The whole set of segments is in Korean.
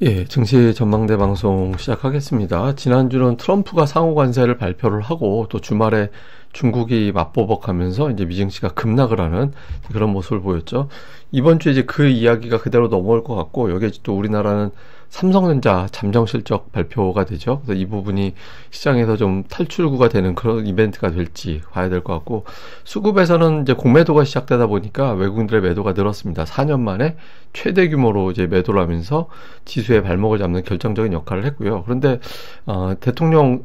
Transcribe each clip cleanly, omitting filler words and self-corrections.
예, 증시 전망대 방송 시작하겠습니다. 지난주는 트럼프가 상호 관세를 발표를 하고 또 주말에 중국이 맞보복하면서 이제 미증시가 급락을 하는 그런 모습을 보였죠. 이번 주에 이제 그 이야기가 그대로 넘어올 것 같고, 여기에 또 우리나라는 삼성전자 잠정 실적 발표가 되죠. 그래서 이 부분이 시장에서 좀 탈출구가 되는 그런 이벤트가 될지 봐야 될 것 같고, 수급에서는 이제 공매도가 시작되다 보니까 외국인들의 매도가 늘었습니다. 4년 만에 최대 규모로 이제 매도를 하면서 지수의 발목을 잡는 결정적인 역할을 했고요. 그런데 대통령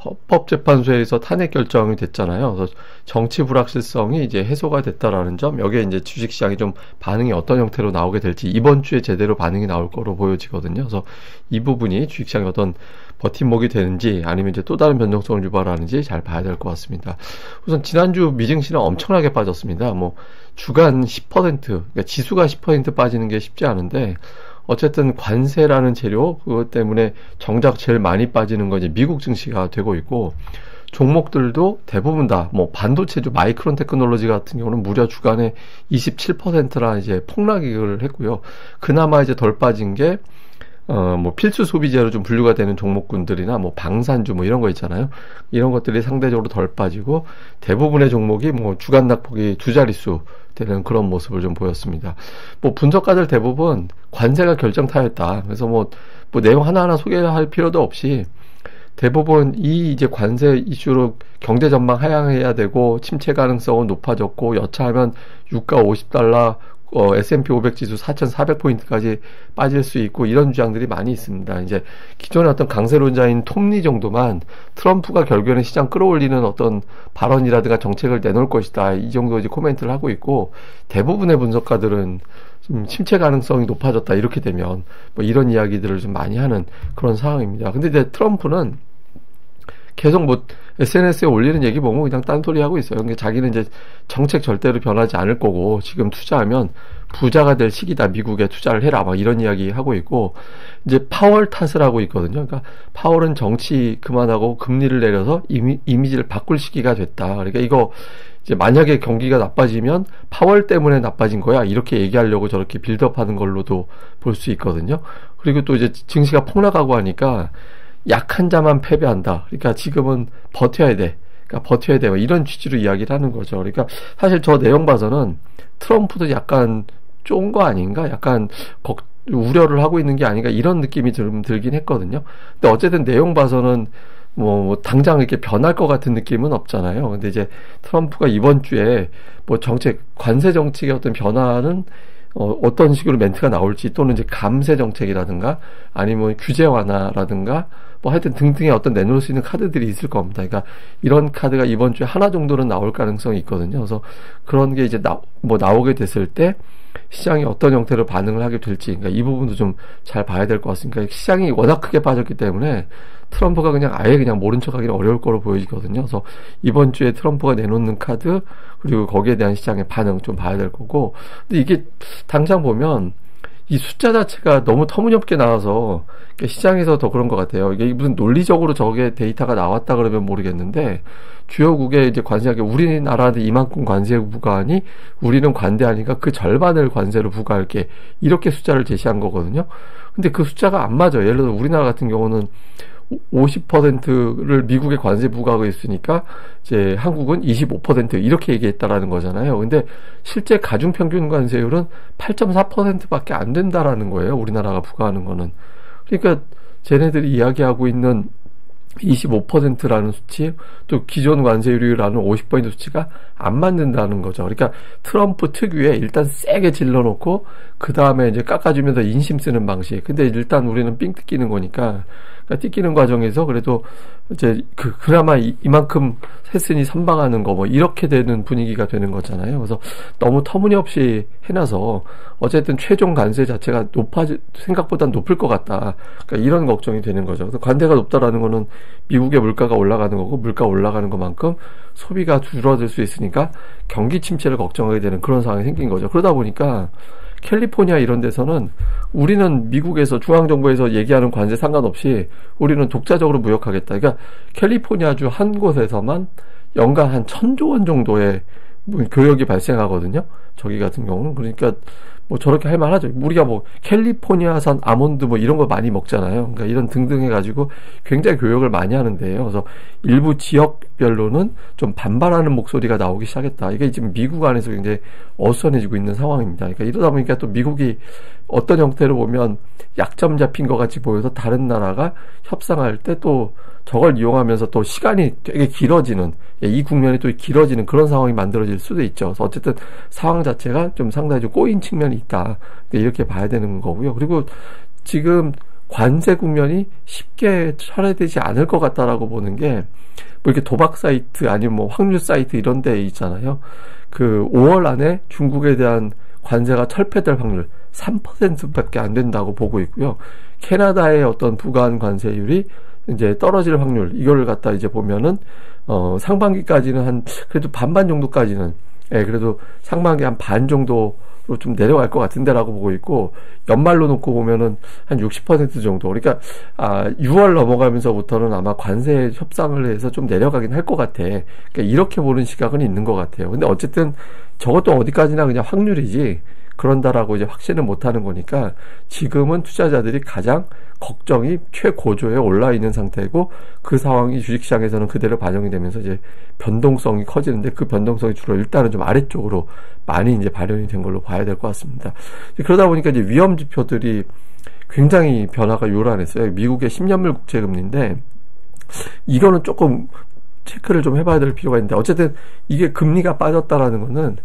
헌법재판소에서 탄핵 결정이 됐잖아요. 그래서 정치 불확실성이 이제 해소가 됐다라는 점, 여기에 이제 주식시장이 좀 반응이 어떤 형태로 나오게 될지 이번 주에 제대로 반응이 나올 거로 보여지거든요. 그래서 이 부분이 주식시장이 어떤 버팀목이 되는지 아니면 이제 또 다른 변동성을 유발하는지 잘 봐야 될 것 같습니다. 우선 지난주 미증시는 엄청나게 빠졌습니다. 뭐 주간 10%, 그러니까 지수가 10% 빠지는 게 쉽지 않은데, 어쨌든 관세라는 재료, 그것 때문에 정작 제일 많이 빠지는 건 이제 미국 증시가 되고 있고, 종목들도 대부분 다 뭐 반도체주 마이크론 테크놀로지 같은 경우는 무려 주간에 27%나 이제 폭락을 했고요. 그나마 이제 덜 빠진 게 뭐 필수 소비재로 좀 분류가 되는 종목군들이나 뭐 방산주 뭐 이런 거 있잖아요. 이런 것들이 상대적으로 덜 빠지고, 대부분의 종목이 뭐 주간 낙폭이 두 자릿수 되는 그런 모습을 좀 보였습니다. 뭐 분석가들 대부분 관세가 결정타였다. 그래서 뭐 내용 하나하나 소개할 필요도 없이 대부분 이 이제 관세 이슈로 경제 전망 하향해야 되고 침체 가능성은 높아졌고, 여차하면 유가 $50, S&P 500 지수 4,400포인트까지 빠질 수 있고, 이런 주장들이 많이 있습니다. 이제 기존의 어떤 강세론자인 톱니 정도만 트럼프가 결국에는 시장 끌어올리는 어떤 발언이라든가 정책을 내놓을 것이다, 이 정도 이제 코멘트를 하고 있고, 대부분의 분석가들은 좀 침체 가능성이 높아졌다, 이렇게 되면 뭐 이런 이야기들을 좀 많이 하는 그런 상황입니다. 근데 이제 트럼프는 계속 뭐 SNS에 올리는 얘기 보면 그냥 딴소리 하고 있어요. 그러니까 자기는 이제 정책 절대로 변하지 않을 거고, 지금 투자하면 부자가 될 시기다, 미국에 투자를 해라, 막 이런 이야기 하고 있고, 이제 파월 탓을 하고 있거든요. 그러니까 파월은 정치 그만하고 금리를 내려서 이미지를 바꿀 시기가 됐다. 그러니까 이거 이제 만약에 경기가 나빠지면 파월 때문에 나빠진 거야, 이렇게 얘기하려고 저렇게 빌드업하는 걸로도 볼 수 있거든요. 그리고 또 이제 증시가 폭락하고 하니까 약한 자만 패배한다, 그러니까 지금은 버텨야 돼, 그러니까 버텨야 돼, 이런 취지로 이야기를 하는 거죠. 그러니까 사실 저 내용 봐서는 트럼프도 약간 쫀 거 아닌가, 약간 우려를 하고 있는 게 아닌가, 이런 느낌이 좀 들긴 했거든요. 근데 어쨌든 내용 봐서는 뭐 당장 이렇게 변할 것 같은 느낌은 없잖아요. 근데 이제 트럼프가 이번 주에 뭐 관세 정책의 어떤 변화는 어떤 식으로 멘트가 나올지, 또는 이제 감세 정책이라든가 아니면 규제 완화라든가 뭐 하여튼 등등의 어떤 내놓을 수 있는 카드들이 있을 겁니다. 그러니까 이런 카드가 이번 주에 하나 정도는 나올 가능성이 있거든요. 그래서 그런 게 이제 나오게 됐을 때 시장이 어떤 형태로 반응을 하게 될지, 그러니까 이 부분도 좀 잘 봐야 될 것 같습니다. 그러니까 시장이 워낙 크게 빠졌기 때문에 트럼프가 아예 모른 척 하기는 어려울 거로 보여지거든요. 그래서 이번 주에 트럼프가 내놓는 카드, 그리고 거기에 대한 시장의 반응 좀 봐야 될 거고, 근데 이게 당장 보면 이 숫자 자체가 너무 터무니없게 나와서 시장에서 더 그런 것 같아요. 이게 무슨 논리적으로 저게 데이터가 나왔다 그러면 모르겠는데, 주요국에 이제 관세하게 우리나라한테 이만큼 관세 부과하니 우리는 관대하니까 그 절반을 관세로 부과할게, 이렇게 숫자를 제시한 거거든요. 근데 그 숫자가 안 맞아요. 예를 들어 우리나라 같은 경우는 50%를 미국에 관세 부과하고 있으니까 이제 한국은 25% 이렇게 얘기했다라는 거잖아요. 근데 실제 가중평균 관세율은 8.4%밖에 안 된다라는 거예요, 우리나라가 부과하는 거는. 그러니까 쟤네들이 이야기하고 있는 25%라는 수치, 또 기존 관세율이라는 50% 수치가 안 맞는다는 거죠. 그러니까 트럼프 특유의 일단 세게 질러놓고 그 다음에 이제 깎아주면서 인심 쓰는 방식. 근데 일단 우리는 삥 뜯기는 거니까, 그러니까 뜯기는 과정에서 그래도 이제 그나마 이만큼 했으니 선방하는 거, 뭐 이렇게 되는 분위기가 되는 거잖아요. 그래서 너무 터무니없이 해놔서 어쨌든 최종 관세 자체가 생각보다 높을 것 같다, 그러니까 이런 걱정이 되는 거죠. 그래서 관세가 높다라는 거는 미국의 물가가 올라가는 거고, 물가 올라가는 것만큼 소비가 줄어들 수 있으니까 경기 침체를 걱정하게 되는 그런 상황이 생긴 거죠. 그러다 보니까 캘리포니아 이런 데서는 우리는 미국에서 중앙정부에서 얘기하는 관세 상관없이 우리는 독자적으로 무역하겠다. 그러니까 캘리포니아주 한 곳에서만 연간 한 1,000조 원 정도의 교역이 발생하거든요, 저기 같은 경우는. 그러니까 뭐 저렇게 할 만하죠. 우리가 뭐 캘리포니아산 아몬드 뭐 이런 거 많이 먹잖아요. 그러니까 이런 등등 해가지고 굉장히 교역을 많이 하는데요. 그래서 일부 지역별로는 좀 반발하는 목소리가 나오기 시작했다. 이게 지금 미국 안에서 굉장히 어수선해지고 있는 상황입니다. 그러니까 이러다 보니까 또 미국이 어떤 형태로 보면 약점 잡힌 것 같이 보여서 다른 나라가 협상할 때 또 저걸 이용하면서 또 시간이 되게 길어지는, 이 국면이 또 길어지는 그런 상황이 만들어질 수도 있죠. 그래서 어쨌든 상황 자체가 좀 상당히 좀 꼬인 측면이 있다. 이렇게 봐야 되는 거고요. 그리고 지금 관세 국면이 쉽게 철회되지 않을 것 같다라고 보는 게, 뭐 이렇게 도박 사이트 아니면 뭐 확률 사이트 이런 데 있잖아요. 그 5월 안에 중국에 대한 관세가 철폐될 확률 3%밖에 안 된다고 보고 있고요. 캐나다의 어떤 부관 관세율이 이제 떨어질 확률, 이걸 갖다 이제 보면은 상반기까지는 그래도 반반 정도까지는, 그래도 상반기 한 반 정도로 좀 내려갈 것 같은데라고 보고 있고, 연말로 놓고 보면은 한 60% 정도. 그러니까 6월 넘어가면서부터는 아마 관세 협상을 해서 좀 내려가긴 할 것 같아. 그러니까 이렇게 보는 시각은 있는 것 같아요. 근데 어쨌든 저것도 어디까지나 그냥 확률이지, 그런다라고 이제 확신을 못 하는 거니까 지금은 투자자들이 가장 걱정이 최고조에 올라 있는 상태고, 그 상황이 주식시장에서는 그대로 반영이 되면서 이제 변동성이 커지는데, 그 변동성이 주로 일단은 좀 아래쪽으로 많이 이제 발현이 된 걸로 봐야 될 것 같습니다. 그러다 보니까 이제 위험 지표들이 굉장히 변화가 요란했어요. 미국의 10년물 국채금리인데, 이거는 조금 체크를 좀 해봐야 될 필요가 있는데, 어쨌든 이게 금리가 빠졌다라는 거는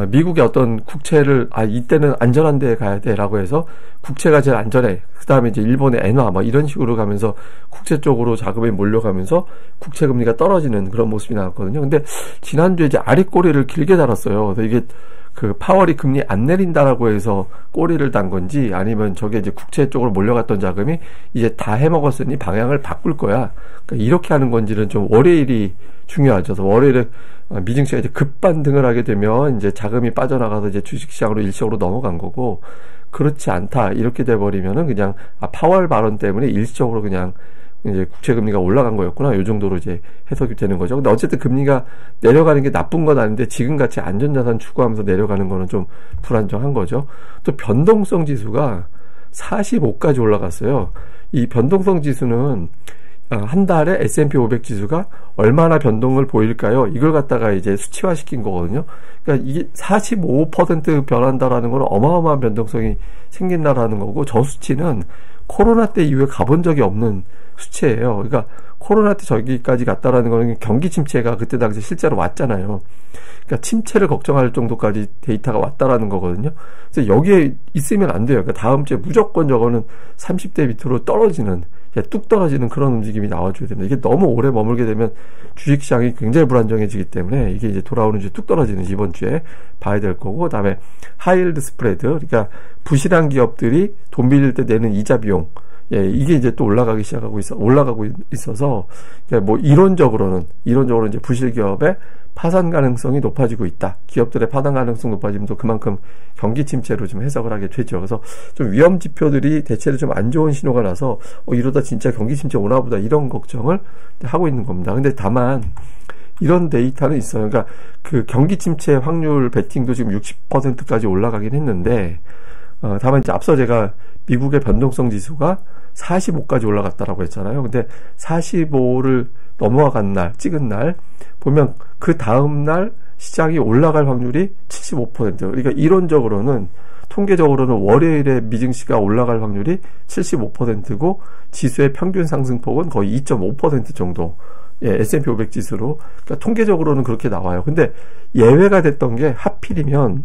미국의 어떤 국채를 이때는 안전한 데에 가야 돼라고 해서 국채가 제일 안전해. 그 다음에 이제 일본의 엔화 막 이런 식으로 가면서 국채 쪽으로 자금이 몰려가면서 국채 금리가 떨어지는 그런 모습이 나왔거든요. 근데 지난주에 이제 아랫꼬리를 길게 달았어요. 그래서 이게 그 파월이 금리 안 내린다라고 해서 꼬리를 단 건지, 아니면 저게 이제 국채 쪽으로 몰려갔던 자금이 이제 다 해먹었으니 방향을 바꿀 거야. 그러니까 이렇게 하는 건지는 좀 월요일이 중요하죠. 그래서 월요일에 미증시가 이제 급반등을 하게 되면 이제 자금이 빠져나가서 이제 주식시장으로 일시적으로 넘어간 거고, 그렇지 않다 이렇게 돼버리면은 그냥 파월 발언 때문에 일시적으로 그냥 이제 국채금리가 올라간 거였구나, 요 정도로 이제 해석이 되는 거죠. 근데 어쨌든 금리가 내려가는 게 나쁜 건 아닌데, 지금같이 안전자산 추구하면서 내려가는 거는 좀 불안정한 거죠. 또 변동성 지수가 45까지 올라갔어요. 이 변동성 지수는 한 달에 S&P 500 지수가 얼마나 변동을 보일까요? 이걸 갖다가 이제 수치화시킨 거거든요. 그러니까 이게 45% 변한다라는 건 어마어마한 변동성이 생긴다라는 거고, 저 수치는 코로나 때 이후에 가본 적이 없는 수치예요. 그러니까 코로나 때 저기까지 갔다라는 거는 경기 침체가 그때 당시 실제로 왔잖아요. 그러니까 침체를 걱정할 정도까지 데이터가 왔다라는 거거든요. 그래서 여기에 있으면 안 돼요. 그러니까 다음 주에 무조건 저거는 30대 밑으로 떨어지는, 뚝 떨어지는 그런 움직임이 나와줘야 됩니다. 이게 너무 오래 머물게 되면 주식시장이 굉장히 불안정해지기 때문에 이게 이제 돌아오는 주에 뚝 떨어지는 이번 주에 봐야 될 거고, 그 다음에 하이힐드 스프레드, 그러니까 부실한 기업들이 돈 빌릴 때 내는 이자 비용, 이게 이제 또 올라가고 있어서, 뭐 이론적으로는 이제 부실 기업의 파산 가능성이 높아지고 있다. 기업들의 파산 가능성 높아지면서 그만큼 경기 침체로 좀 해석을 하게 되죠. 그래서 좀 위험 지표들이 대체로 좀 안 좋은 신호가 나서 이러다 진짜 경기 침체 오나 보다, 이런 걱정을 하고 있는 겁니다. 근데 다만 이런 데이터는 있어요. 그러니까 그 경기 침체 확률 베팅도 지금 60%까지 올라가긴 했는데, 다만 이제 앞서 제가 미국의 변동성 지수가 45까지 올라갔다라고 했잖아요. 근데 45를 넘어간 날, 찍은 날 보면 그 다음 날 시장이 올라갈 확률이 75%. 그러니까 이론적으로는, 통계적으로는 월요일에 미증시가 올라갈 확률이 75%고 지수의 평균 상승폭은 거의 2.5% 정도. S&P 500 지수로. 그러니까 통계적으로는 그렇게 나와요. 근데 예외가 됐던 게 하필이면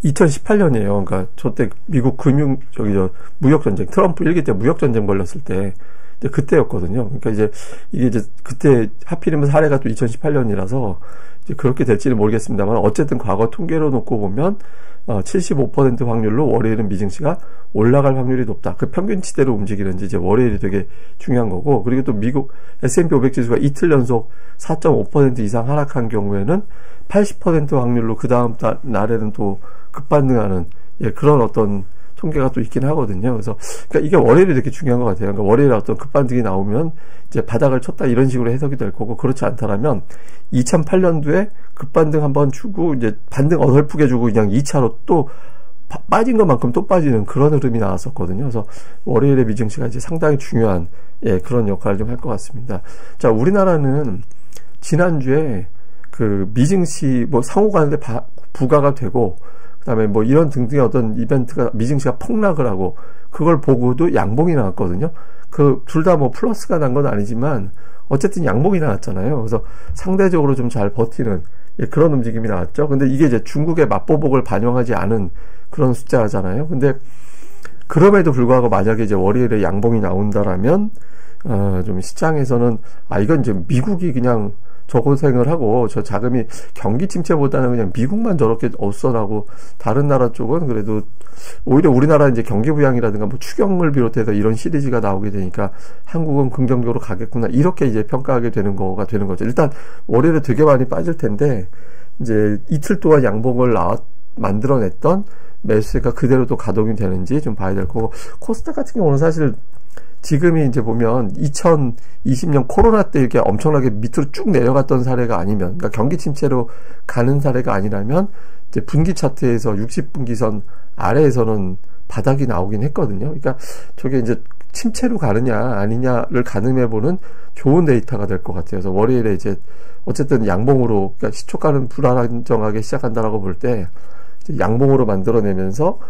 2018년이에요. 그러니까 저때 미국 무역전쟁, 트럼프 1기 때 무역전쟁 벌렸을 때, 이제 그때였거든요. 그러니까 이게 이제 그때 하필이면 사례가 또 2018년이라서 이제 그렇게 될지는 모르겠습니다만, 어쨌든 과거 통계로 놓고 보면 75% 확률로 월요일은 미증시가 올라갈 확률이 높다. 그 평균치대로 움직이는지 이제 월요일이 되게 중요한 거고, 그리고 또 미국 S&P 500 지수가 이틀 연속 4.5% 이상 하락한 경우에는 80% 확률로 그 다음 날에는 또 급반등하는, 그런 어떤 통계가 또 있긴 하거든요. 그래서 그러니까 이게 월요일이 되게 중요한 것 같아요. 그러니까 월요일에 어떤 급반등이 나오면 이제 바닥을 쳤다, 이런 식으로 해석이 될 거고, 그렇지 않다라면 2008년도에 급반등 한번 주고 이제 반등 어설프게 주고 그냥 2차로 또 빠진 것만큼 또 빠지는 그런 흐름이 나왔었거든요. 그래서 월요일에 미증시가 이제 상당히 중요한 그런 역할을 좀 할 것 같습니다. 자, 우리나라는 지난주에 그 미증시 뭐 상호 가는데 부과가 되고 그다음에 뭐 이런 등등의 어떤 이벤트가 미증시가 폭락을 하고 그걸 보고도 양봉이 나왔거든요. 그 둘 다 뭐 플러스가 난 건 아니지만 어쨌든 양봉이 나왔잖아요. 그래서 상대적으로 좀 잘 버티는 그런 움직임이 나왔죠. 근데 이게 이제 중국의 맞보복을 반영하지 않은 그런 숫자잖아요. 근데 그럼에도 불구하고 만약에 이제 월요일에 양봉이 나온다라면 좀 시장에서는 이건 이제 미국이 그냥 저고생을 하고 저 자금이 경기 침체보다는 그냥 미국만 저렇게 어수선하고 다른 나라 쪽은 그래도 오히려 우리나라 이제 경기 부양이라든가 뭐 추경을 비롯해서 이런 시리즈가 나오게 되니까 한국은 긍정적으로 가겠구나 이렇게 이제 평가하게 되는 거가 되는 거죠. 일단 월요일에 되게 많이 빠질 텐데 이제 이틀 동안 양봉을 만들어냈던 매수세가 그대로 또 가동이 되는지 좀 봐야 될 거고 코스닥 같은 경우는 사실 지금이 이제 보면 2020년 코로나 때 이렇게 엄청나게 밑으로 쭉 내려갔던 사례가 아니면, 그러니까 경기 침체로 가는 사례가 아니라면, 이제 분기 차트에서 60분기선 아래에서는 바닥이 나오긴 했거든요. 그러니까 저게 이제 침체로 가느냐 아니냐를 가늠해보는 좋은 데이터가 될 것 같아요. 그래서 월요일에 이제 어쨌든 양봉으로, 그러니까 시초가는 불안정하게 시작한다라고 볼 때, 양봉으로 만들어내면서,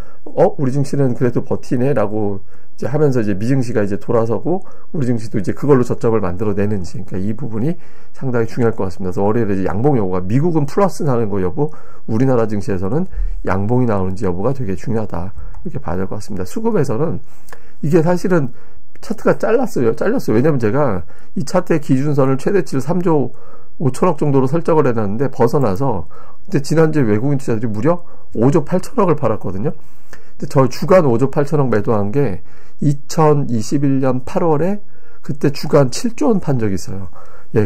우리 증시는 그래도 버티네라고 이제 하면서 이제 미증시가 이제 돌아서고 우리 증시도 이제 그걸로 저점을 만들어내는지, 그러니까 이 부분이 상당히 중요할 것 같습니다. 그래서 월요일에 이제 양봉 여부가 미국은 플러스 나는 거 여부, 우리나라 증시에서는 양봉이 나오는지 여부가 되게 중요하다 이렇게 봐야 될 것 같습니다. 수급에서는 이게 사실은 차트가 잘렸어요. 왜냐면 제가 이 차트의 기준선을 최대치를 3조 5천억 정도로 설정을 해놨는데 벗어나서 근데 지난주에 외국인 투자들이 무려 5조 8천억을 팔았거든요. 근데 저 주간 5조 8천억 매도한 게 2021년 8월에 그때 주간 7조 원 판 적이 있어요.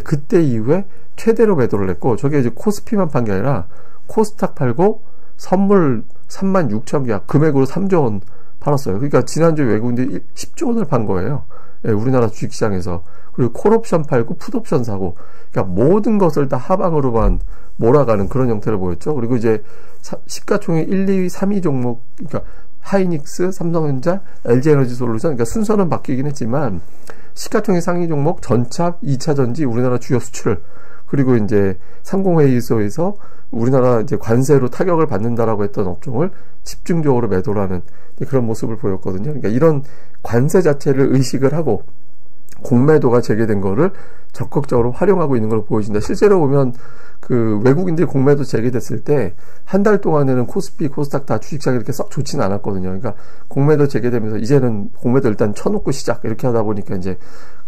그때 이후에 최대로 매도를 했고 저게 이제 코스피만 판 게 아니라 코스닥 팔고 선물 36,000개 금액으로 3조 원 팔았어요. 그러니까 지난주에 외국인들이 10조 원을 판 거예요. 우리나라 주식시장에서. 그리고 콜옵션 팔고 풋옵션 사고, 그러니까 모든 것을 다 하방으로만 몰아가는 그런 형태를 보였죠. 그리고 이제 시가총액 1, 2, 3위 종목, 그러니까 하이닉스, 삼성전자, LG에너지솔루션, 그러니까 순서는 바뀌긴 했지만 시가총액 상위 종목 전차, 2차 전지, 우리나라 주요 수출, 그리고 이제 상공회의소에서 우리나라 이제 관세로 타격을 받는다라고 했던 업종을 집중적으로 매도하는 그런 모습을 보였거든요. 그러니까 이런 관세 자체를 의식을 하고 공매도가 재개된 거를 적극적으로 활용하고 있는 걸 보여준다. 실제로 보면 그 외국인들이 공매도 재개됐을 때 한 달 동안에는 코스피, 코스닥 다 주식시장이 이렇게 썩 좋지는 않았거든요. 그러니까 공매도 재개되면서 이제는 공매도 일단 쳐놓고 시작 이렇게 하다 보니까 이제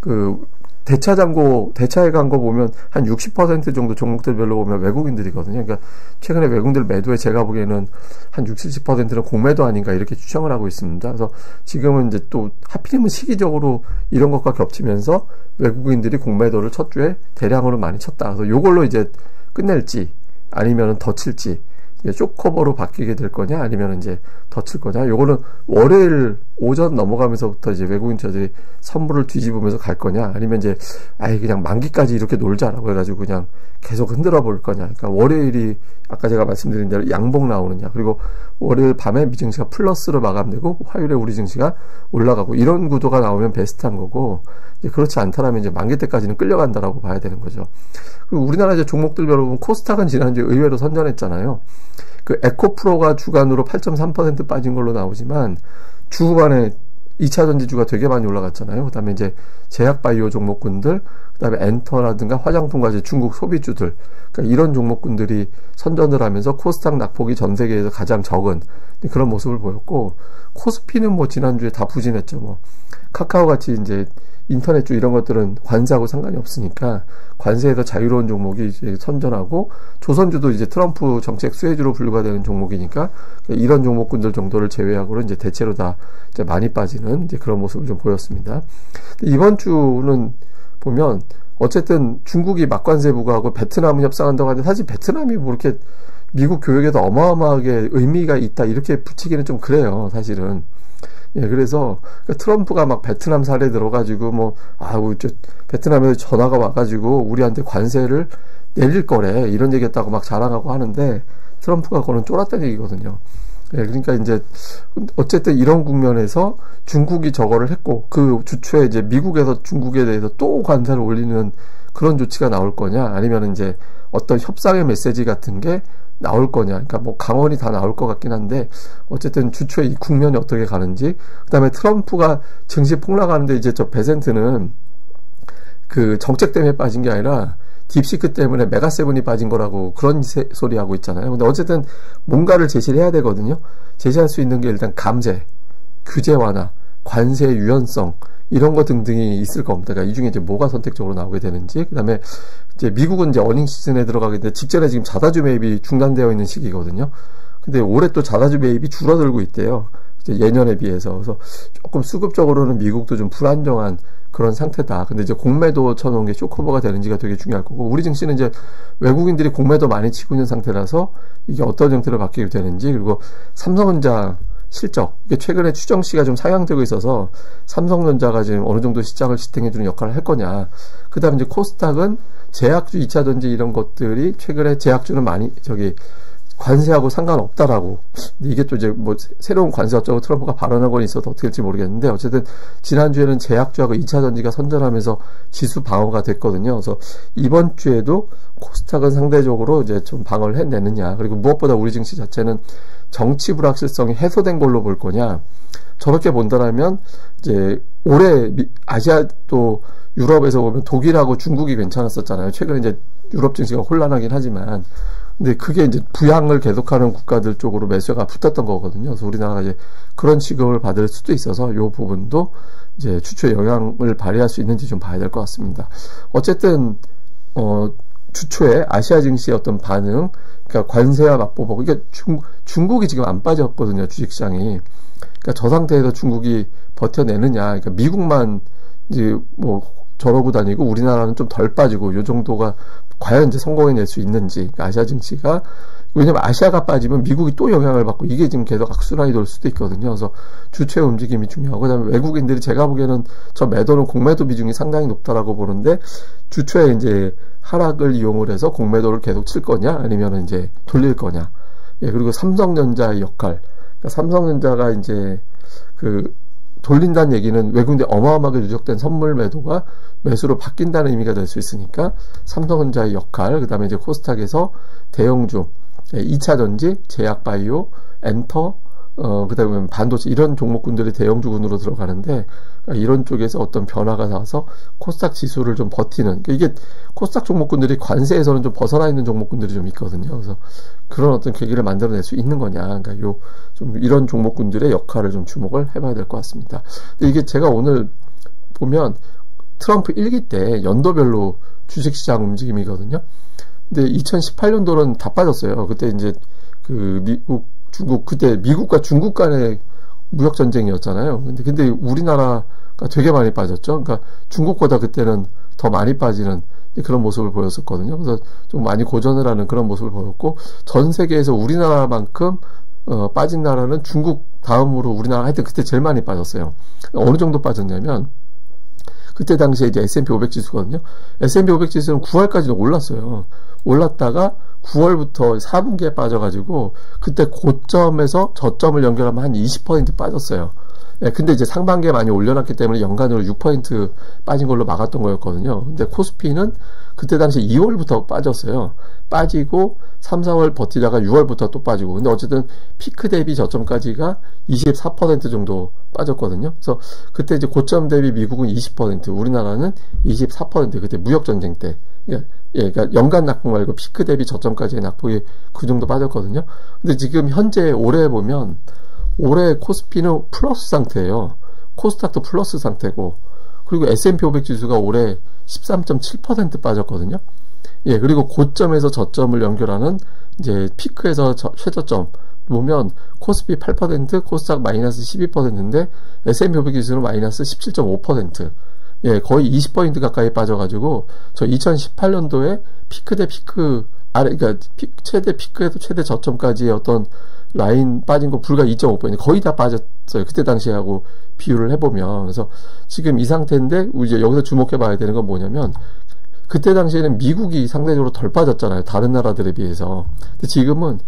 그 대차에 간 거 보면 한 60% 정도 종목들별로 보면 외국인들이거든요. 그러니까 최근에 외국인들 매도에 제가 보기에는 한 60, 70%는 공매도 아닌가 이렇게 추정을 하고 있습니다. 그래서 지금은 이제 또 하필이면 시기적으로 이런 것과 겹치면서 외국인들이 공매도를 첫 주에 대량으로 많이 쳤다. 그래서 요걸로 이제 끝낼지 아니면은 더 칠지 쇼커버로 바뀌게 될 거냐 아니면 이제 더 칠 거냐 요거는 월요일 오전 넘어가면서부터 이제 외국인 투자들이 선물을 뒤집으면서 갈 거냐 아니면 이제 그냥 만기까지 이렇게 놀자라고 해가지고 그냥 계속 흔들어 볼 거냐. 그러니까 월요일이 아까 제가 말씀드린 대로 양봉 나오느냐 그리고 월요일 밤에 미증시가 플러스로 마감되고 화요일에 우리 증시가 올라가고 이런 구도가 나오면 베스트한 거고 이제 그렇지 않다라면 이제 만기 때까지는 끌려간다라고 봐야 되는 거죠. 그리고 우리나라 이제 종목들별로 보면 코스닥은 지난주에 의외로 선전했잖아요. 그 에코프로가 주간으로 8.3% 빠진 걸로 나오지만 주 후반에 2차 전지주가 되게 많이 올라갔잖아요. 그 다음에 이제 제약바이오 종목군들, 그 다음에 엔터라든가 화장품과 이제 중국 소비주들, 그러니까 이런 종목군들이 선전을 하면서 코스닥 낙폭이 전 세계에서 가장 적은 그런 모습을 보였고, 코스피는 뭐 지난주에 다 부진했죠. 뭐 카카오 같이 이제 인터넷주 이런 것들은 관세하고 상관이 없으니까 관세에서 자유로운 종목이 이제 선전하고, 조선주도 이제 트럼프 정책 수혜주로 분류가 되는 종목이니까 이런 종목군들 정도를 제외하고는 이제 대체로 다 이제 많이 빠지는 이제 그런 모습을 좀 보였습니다. 이번 주는 보면 어쨌든 중국이 막관세 부과하고 베트남은 협상한다고 하는데 사실 베트남이 뭐 이렇게 미국 교역에도 어마어마하게 의미가 있다 이렇게 붙이기는 좀 그래요, 사실은. 그래서 트럼프가 막 베트남 사례 들어가지고 베트남에서 전화가 와가지고 우리한테 관세를 내릴 거래 이런 얘기했다고 막 자랑하고 하는데 트럼프가 그거는 쫄았다는 얘기거든요. 네, 그러니까 이제 어쨌든 이런 국면에서 중국이 저거를 했고 그 주초에 이제 미국에서 중국에 대해서 또 관세를 올리는 그런 조치가 나올 거냐, 아니면 이제 어떤 협상의 메시지 같은 게 나올 거냐. 그러니까 뭐 강원이 다 나올 것 같긴 한데 어쨌든 주초에 이 국면이 어떻게 가는지, 그다음에 트럼프가 증시 폭락하는데 이제 저 베센트는 그 정책 때문에 빠진 게 아니라 딥시크 때문에 메가세븐이 빠진 거라고 그런 소리 하고 있잖아요. 근데 어쨌든 뭔가를 제시를 해야 되거든요. 제시할 수 있는 게 일단 감세, 규제 완화, 관세 유연성, 이런 거 등등이 있을 겁니다. 그러니까 이 중에 이제 뭐가 선택적으로 나오게 되는지. 그 다음에 이제 미국은 이제 어닝 시즌에 들어가게 되는데 직전에 지금 자사주 매입이 중단되어 있는 시기거든요. 근데 올해 또 자사주 매입이 줄어들고 있대요. 이제 예년에 비해서. 그래서 조금 수급적으로는 미국도 좀 불안정한 그런 상태다. 근데 이제 공매도 쳐놓은 게 쇼커버가 되는지가 되게 중요할 거고, 우리 증시는 이제 외국인들이 공매도 많이 치고 있는 상태라서 이게 어떤 형태로 바뀌게 되는지, 그리고 삼성전자 실적, 이게 최근에 추정치가 좀 상향되고 있어서 삼성전자가 지금 어느 정도 시장을 지탱해주는 역할을 할 거냐. 그 다음에 이제 코스닥은 제약주, 2차전지 이런 것들이 최근에 제약주는 많이 관세하고 상관없다라고. 이게 또 이제 뭐 새로운 관세 어쩌고 트럼프가 발언한 건 있어도 어떻게 될지 모르겠는데, 어쨌든 지난주에는 제약주하고 2차전지가 선전하면서 지수 방어가 됐거든요. 그래서 이번 주에도 코스닥은 상대적으로 이제 좀 방어를 해내느냐, 그리고 무엇보다 우리 증시 자체는 정치 불확실성이 해소된 걸로 볼 거냐. 저렇게 본다라면 이제 올해 아시아 또 유럽에서 보면 독일하고 중국이 괜찮았었잖아요. 최근에 이제 유럽 증시가 혼란하긴 하지만, 근데 그게 이제 부양을 계속하는 국가들 쪽으로 매수가 붙었던 거거든요. 그래서 우리나라가 이제 그런 취급을 받을 수도 있어서 이 부분도 이제 추초에 영향을 발휘할 수 있는지 좀 봐야 될 것 같습니다. 어쨌든 주초에 아시아 증시의 어떤 반응, 그러니까 관세와 맞보고, 이게 중국이 지금 안 빠졌거든요, 주식시장이. 그러니까 저 상태에서 중국이 버텨내느냐, 그러니까 미국만 이제 뭐 저러고 다니고 우리나라는 좀 덜 빠지고, 요 정도가 과연 이제 성공해낼 수 있는지. 그러니까 아시아 증시가, 왜냐면 아시아가 빠지면 미국이 또 영향을 받고 이게 지금 계속 악순환이 돌 수도 있거든요. 그래서 주초의 움직임이 중요하고, 그다음에 외국인들이 제가 보기에는 저 매도는 공매도 비중이 상당히 높다라고 보는데, 주초에 이제 하락을 이용을 해서 공매도를 계속 칠 거냐, 아니면 이제 돌릴 거냐. 예, 그리고 삼성전자의 역할. 그러니까 삼성전자가 이제 돌린다는 얘기는 외국인들 어마어마하게 누적된 선물 매도가 매수로 바뀐다는 의미가 될 수 있으니까 삼성전자의 역할, 그 다음에 이제 코스닥에서 대형주, 2차전지, 제약바이오, 엔터, 그 다음에 반도체, 이런 종목군들이 대형주군으로 들어가는데, 이런 쪽에서 어떤 변화가 나와서 코스닥 지수를 좀 버티는, 이게 코스닥 종목군들이 관세에서는 좀 벗어나 있는 종목군들이 좀 있거든요. 그래서 그런 어떤 계기를 만들어낼 수 있는 거냐. 그러니까 좀 이런 종목군들의 역할을 좀 주목을 해봐야 될 것 같습니다. 근데 이게 제가 오늘 보면 트럼프 1기 때 연도별로 주식시장 움직임이거든요. 근데 2018년도는 다 빠졌어요. 그때 이제 미국, 중국, 그때 미국과 중국 간의 무역 전쟁이었잖아요. 근데 우리나라가 되게 많이 빠졌죠. 그러니까 중국보다 그때는 더 많이 빠지는 그런 모습을 보였었거든요. 그래서 좀 많이 고전을 하는 그런 모습을 보였고, 전 세계에서 우리나라만큼 빠진 나라는 중국 다음으로 우리나라, 하여튼 그때 제일 많이 빠졌어요. 어느 정도 빠졌냐면, 그때 당시에 이제 S&P 500 지수거든요. S&P 500 지수는 9월까지는 올랐어요. 올랐다가 9월부터 4분기에 빠져가지고, 그때 고점에서 저점을 연결하면 한 20% 빠졌어요. 예, 근데 이제 상반기에 많이 올려놨기 때문에 연간으로 6% 빠진 걸로 막았던 거였거든요. 근데 코스피는 그때 당시 2월부터 빠졌어요. 빠지고 3, 4월 버티다가 6월부터 또 빠지고. 근데 어쨌든 피크 대비 저점까지가 24% 정도 빠졌거든요. 그래서 그때 이제 고점 대비 미국은 20%, 우리나라는 24%, 그때 무역전쟁 때. 그러니까 연간 낙폭 말고 피크 대비 저점까지의 낙폭이 그 정도 빠졌거든요. 근데 지금 현재 올해 보면, 올해 코스피는 플러스 상태예요. 코스닥도 플러스 상태고, 그리고 S&P 500 지수가 올해 13.7% 빠졌거든요. 예, 그리고 고점에서 저점을 연결하는 이제 피크에서 최저점 보면 코스피 8%, 코스닥 마이너스 12%인데 S&P 500 지수는 마이너스 17.5%. 예, 거의 20% 가까이 빠져가지고, 저 2018년도에 피크 대 피크 아래, 그러니까 최대 피크에서 최대 저점까지의 어떤 라인 빠진 거 불과 2.5%, 거의 다 빠졌어요. 그때 당시하고 비교를 해보면. 그래서 지금 이 상태인데, 이제 여기서 주목해 봐야 되는 건 뭐냐면, 그때 당시에는 미국이 상대적으로 덜 빠졌잖아요. 다른 나라들에 비해서. 근데 지금은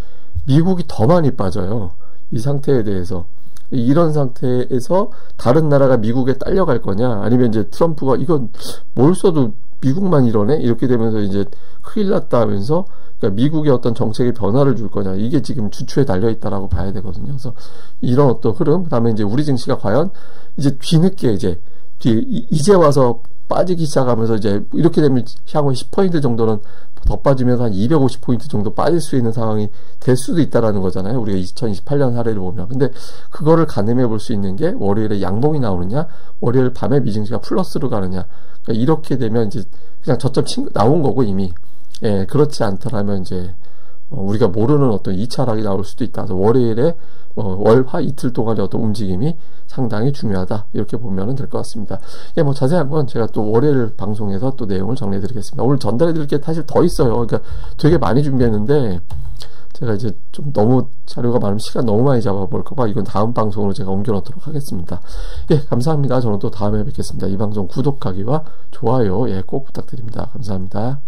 미국이 더 많이 빠져요. 이 상태에 대해서. 이런 상태에서 다른 나라가 미국에 딸려갈 거냐, 아니면 이제 트럼프가 이건 뭘 써도 미국만 이러네? 이렇게 되면서 이제 큰일 났다 하면서, 그러니까 미국의 어떤 정책의 변화를 줄 거냐, 이게 지금 주추에 달려있다라고 봐야 되거든요. 그래서 이런 어떤 흐름, 그 다음에 이제 우리 증시가 과연 이제 뒤늦게 이제 와서 빠지기 시작하면서 이제 이렇게 되면 향후 10포인트 정도는 더 빠지면서 한 250포인트 정도 빠질 수 있는 상황이 될 수도 있다라는 거잖아요. 우리가 2028년 사례를 보면. 근데 그거를 가늠해 볼 수 있는 게 월요일에 양봉이 나오느냐, 월요일 밤에 미증시가 플러스로 가느냐. 그러니까 이렇게 되면 이제 그냥 저점 나온 거고 이미. 예, 그렇지 않더라면 이제 우리가 모르는 어떤 2차 하락이 나올 수도 있다. 그래서 월요일에 월화 이틀 동안의 어떤 움직임이 상당히 중요하다. 이렇게 보면 될 것 같습니다. 예, 뭐 자세한 건 제가 또 월요일 방송에서 또 내용을 정리해 드리겠습니다. 오늘 전달해 드릴 게 사실 더 있어요. 그러니까 되게 많이 준비했는데 제가 이제 좀 너무 자료가 많으면 시간 너무 많이 잡아볼까봐 이건 다음 방송으로 제가 옮겨 놓도록 하겠습니다. 예, 감사합니다. 저는 또 다음에 뵙겠습니다. 이 방송 구독하기와 좋아요, 예, 꼭 부탁드립니다. 감사합니다.